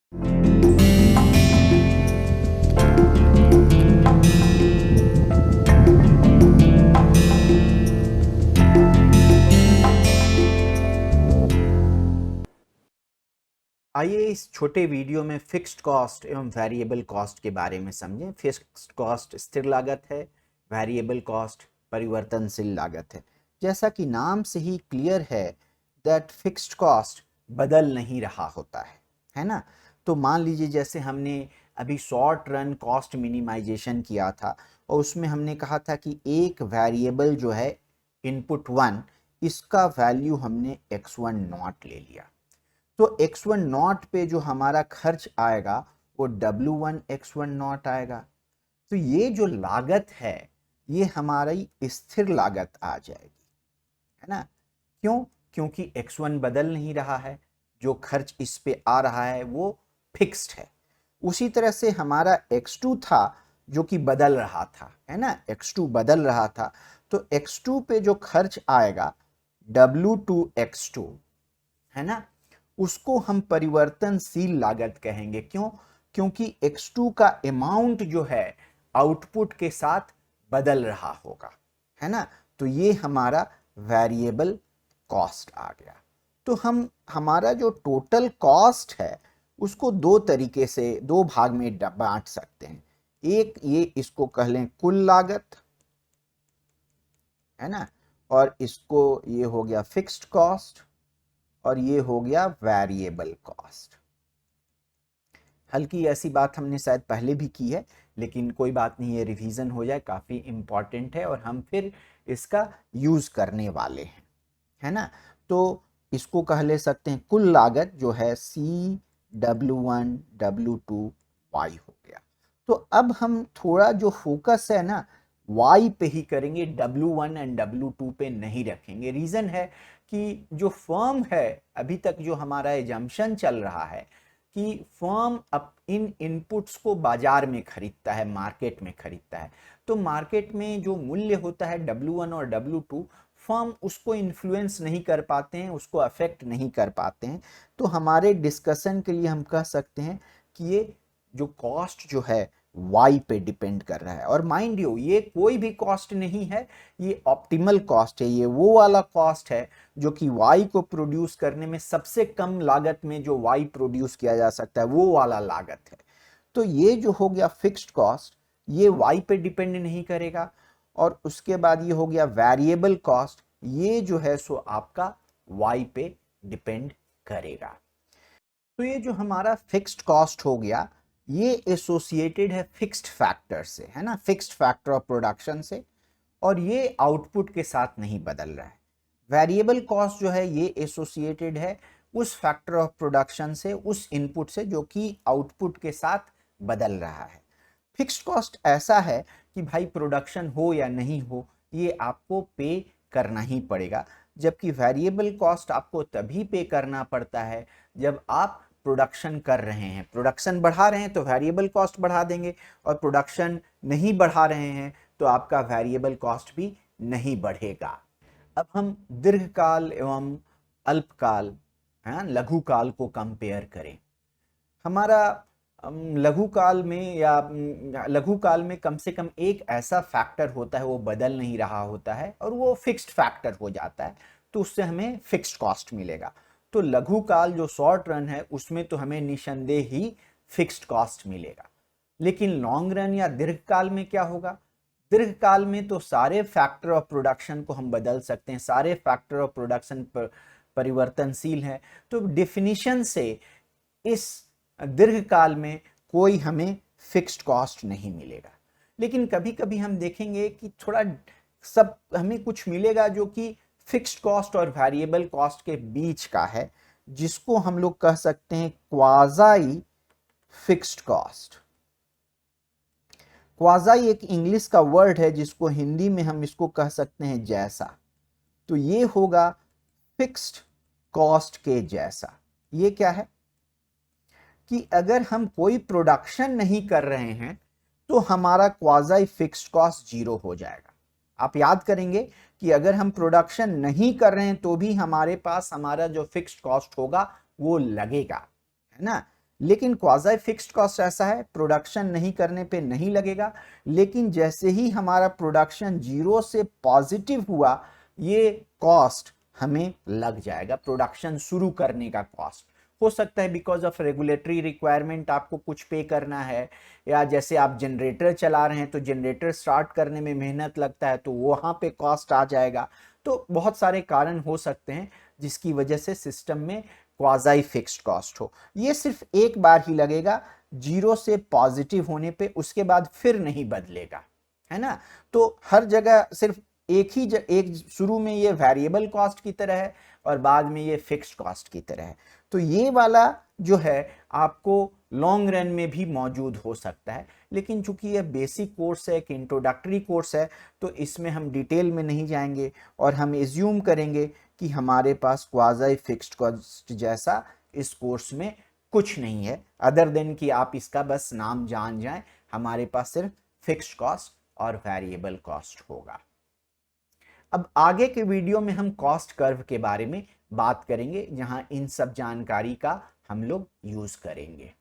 आइए इस छोटे वीडियो में फिक्स्ड कॉस्ट एवं वेरिएबल कॉस्ट के बारे में समझें। फिक्स्ड कॉस्ट स्थिर लागत है, वेरिएबल कॉस्ट परिवर्तनशील लागत है। जैसा कि नाम से ही क्लियर है दैट फिक्स्ड कॉस्ट बदल नहीं रहा होता है ना। तो मान लीजिए जैसे हमने अभी शॉर्ट रन कॉस्ट मिनिमाइजेशन किया था और उसमें हमने कहा था कि एक वेरिएबल जो है इनपुट 1, इसका वैल्यू हमने x1 नॉट ले लिया। तो x1 नॉट पे जो हमारा खर्च आएगा वो W1 x1 नॉट आएगा। तो ये जो लागत है ये हमारी स्थिर लागत आ जाएगी, है ना। क्यों? क्योंकि x1 बदल नहीं रहा है, जो खर्च इस पे आ रहा है वो फिक्स्ड है। उसी तरह से हमारा x2 था जो कि बदल रहा था, है ना, x2 बदल रहा था। तो x2 पे जो खर्च आएगा W2 x2, है ना, उसको हम परिवर्तनशील लागत कहेंगे। क्यों? क्योंकि x2 का अमाउंट जो है आउटपुट के साथ बदल रहा होगा, है ना। तो ये हमारा वेरिएबल कॉस्ट आ गया। तो हम हमारा जो टोटल कॉस्ट है उसको दो तरीके से दो भाग में बांट सकते हैं। एक ये इसको कह लें कुल लागत, है ना, और इसको ये हो गया फिक्स्ड कॉस्ट और ये हो गया वेरिएबल कॉस्ट। हल्की ऐसी बात हमने शायद पहले भी की है, लेकिन कोई बात नहीं, ये रिवीजन हो जाए, काफ़ी इम्पॉर्टेंट है और हम फिर इसका यूज़ करने वाले हैं, है ना। तो इसको कह ले सकते हैं कुल लागत जो है CW1 W2 Y हो गया। तो अब हम थोड़ा जो फोकस है ना Y पे ही करेंगे, W1 एंड W2 पे नहीं रखेंगे। रीज़न है कि जो फर्म है अभी तक जो हमारा एजम्पशन चल रहा है कि फर्म अब इन इनपुट्स को बाजार में खरीदता है, मार्केट में खरीदता है। तो मार्केट में जो मूल्य होता है W1 और W2, फर्म उसको इन्फ्लुएंस नहीं कर पाते हैं, उसको अफेक्ट नहीं कर पाते हैं। तो हमारे डिस्कशन के लिए हम कह सकते हैं कि ये जो कॉस्ट जो है वाई पे डिपेंड कर रहा है। और माइंड यू, ये कोई भी कॉस्ट नहीं है, ये ऑप्टिमल कॉस्ट है। ये वो वाला कॉस्ट है जो कि वाई को प्रोड्यूस करने में सबसे कम लागत में जो वाई प्रोड्यूस किया जा सकता है वो वाला लागत है। तो ये जो हो गया फिक्स्ड कॉस्ट, ये वाई पे डिपेंड नहीं करेगा। और उसके बाद ये हो गया वेरिएबल कॉस्ट, ये जो है सो आपका वाई पे डिपेंड करेगा। तो ये जो हमारा फिक्स्ड कॉस्ट हो गया ये एसोसिएटेड है फिक्स्ड फैक्टर से, है ना, फिक्स्ड फैक्टर ऑफ प्रोडक्शन से, और ये आउटपुट के साथ नहीं बदल रहा है। वेरिएबल कॉस्ट जो है ये एसोसिएटेड है उस फैक्टर ऑफ प्रोडक्शन से, उस इनपुट से जो कि आउटपुट के साथ बदल रहा है। फिक्स्ड कॉस्ट ऐसा है कि भाई प्रोडक्शन हो या नहीं हो ये आपको पे करना ही पड़ेगा, जबकि वेरिएबल कॉस्ट आपको तभी पे करना पड़ता है जब आप प्रोडक्शन कर रहे हैं। प्रोडक्शन बढ़ा रहे हैं तो वेरिएबल कॉस्ट बढ़ा देंगे, और प्रोडक्शन नहीं बढ़ा रहे हैं तो आपका वेरिएबल कॉस्ट भी नहीं बढ़ेगा। अब हम दीर्घकाल एवं अल्पकाल, लघु काल को कंपेयर करें। हमारा लघु काल में या लघु काल में कम से कम एक ऐसा फैक्टर होता है वो बदल नहीं रहा होता है और वो फिक्स्ड फैक्टर हो जाता है, तो उससे हमें फिक्स्ड कॉस्ट मिलेगा। तो लघु काल जो शॉर्ट रन है उसमें तो हमें निसंदेह ही फिक्स्ड कॉस्ट मिलेगा। लेकिन लॉन्ग रन या दीर्घकाल में क्या होगा? दीर्घकाल में तो सारे फैक्टर ऑफ प्रोडक्शन को हम बदल सकते हैं, सारे फैक्टर ऑफ प्रोडक्शन परिवर्तनशील है। तो डेफिनेशन से इस दीर्घकाल में कोई हमें फिक्स्ड कॉस्ट नहीं मिलेगा। लेकिन कभी कभी हम देखेंगे कि थोड़ा सब हमें कुछ मिलेगा जो कि फिक्स्ड कॉस्ट और वेरिएबल कॉस्ट के बीच का है, जिसको हम लोग कह सकते हैं क्वाज़ाई फिक्स्ड कॉस्ट। क्वाज़ाई एक इंग्लिश का वर्ड है जिसको हिंदी में हम इसको कह सकते हैं जैसा। तो ये होगा फिक्स्ड कॉस्ट के जैसा। ये क्या है कि अगर हम कोई प्रोडक्शन नहीं कर रहे हैं तो हमारा क्वाज़ाई फिक्स्ड कॉस्ट जीरो हो जाएगा। आप याद करेंगे कि अगर हम प्रोडक्शन नहीं कर रहे हैं तो भी हमारे पास हमारा जो फिक्स्ड कॉस्ट होगा वो लगेगा, है ना। लेकिन क्वाज़ी फिक्स्ड कॉस्ट ऐसा है, प्रोडक्शन नहीं करने पे नहीं लगेगा, लेकिन जैसे ही हमारा प्रोडक्शन जीरो से पॉजिटिव हुआ, ये कॉस्ट हमें लग जाएगा, प्रोडक्शन शुरू करने का कॉस्ट। हो सकता है बिकॉज ऑफ रेगुलेटरी रिक्वायरमेंट आपको कुछ पे करना है, या जैसे आप जनरेटर चला रहे हैं तो जनरेटर स्टार्ट करने में मेहनत लगता है तो वहाँ पे कॉस्ट आ जाएगा। तो बहुत सारे कारण हो सकते हैं जिसकी वजह से सिस्टम में क्वाज़ी फिक्स्ड कॉस्ट हो। ये सिर्फ एक बार ही लगेगा जीरो से पॉजिटिव होने पे, उसके बाद फिर नहीं बदलेगा, है ना। तो हर जगह सिर्फ एक शुरू में ये वेरिएबल कॉस्ट की तरह है और बाद में ये फिक्स्ड कॉस्ट की तरह है। तो ये वाला जो है आपको लॉन्ग रन में भी मौजूद हो सकता है, लेकिन चूंकि ये बेसिक कोर्स है, एक इंट्रोडक्टरी कोर्स है, तो इसमें हम डिटेल में नहीं जाएंगे और हम एज्यूम करेंगे कि हमारे पास क्वाज़ी फिक्स्ड कॉस्ट जैसा इस कोर्स में कुछ नहीं है, अदर देन कि आप इसका बस नाम जान जाएं, हमारे पास सिर्फ फिक्स्ड कॉस्ट और वेरिएबल कॉस्ट होगा। अब आगे के वीडियो में हम कॉस्ट कर्व के बारे में बात करेंगे, जहां इन सब जानकारी का हम लोग यूज करेंगे।